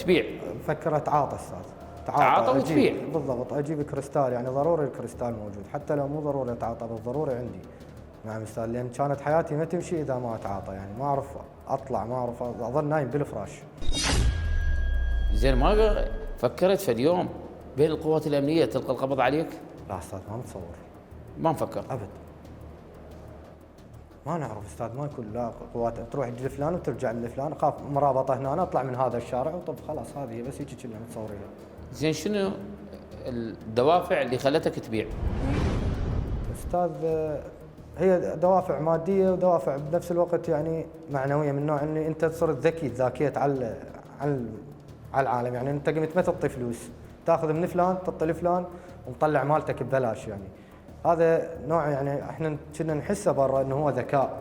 تبيع. فكر اتعاطى استاذ. تعاطى وتبيع. بالضبط، اجيب كريستال، يعني ضروري الكريستال موجود، حتى لو مو ضروري اتعاطى بالضروري عندي. نعم استاذ، لان كانت حياتي ما تمشي اذا ما اتعاطى، يعني ما اعرف اطلع، ما اعرف اظل نايم بالفراش. زين ما فكرت في اليوم بين القوات الامنيه تلقى القبض عليك؟ لا استاذ، ما متصور. ما مفكر ابد. ما نعرف استاذ، ما يكون لا قوات تروح لفلان وترجع لفلان، اخاف مرابطه هنا، اطلع من هذا الشارع وطب خلاص، هذه بس هيك كنا متصورين. زين شنو الدوافع اللي خلتك تبيع؟ استاذ، هي دوافع ماديه ودوافع بنفس الوقت يعني معنويه، من نوع اني انت صرت ذكي، تذاكيت على العالم، يعني انت قمت ما تعطي فلوس، تاخذ من فلان تعطي لفلان ومطلع مالتك ببلاش، يعني هذا نوع يعني احنا كنا نحسه برا انه هو ذكاء.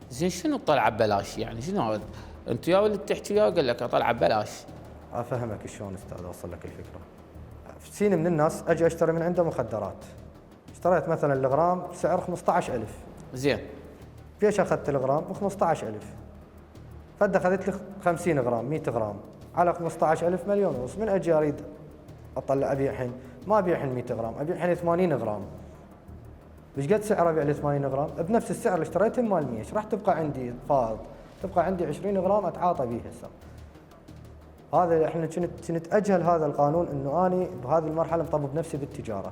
زين شنو طلع ببلاش؟ يعني شنو هذا؟ انت يا ولد تحكي وياه قال لك اطلع ببلاش. افهمك شلون استاذ، اوصل لك الفكره. سين من الناس اجي اشتري من عنده مخدرات، اشتريت مثلا الغرام بسعر 15000. زين ليش اخذت الغرام ب 15000؟ فد اخذت لي 50 غرام 100 غرام على 15000 مليون ونص. من اجي اريد اطلع ابيع الحين، ما ابيع الحين 100 غرام، ابيع الحين 80 غرام. ايش قد سعر ابيع ال 80 غرام؟ بنفس السعر اللي اشتريته مال 100، ايش راح تبقى عندي فائض؟ تبقى عندي 20 غرام اتعاطى به هسه. هذا احنا كنت اجهل هذا القانون، انه اني بهذه المرحله مطبب نفسي بالتجاره.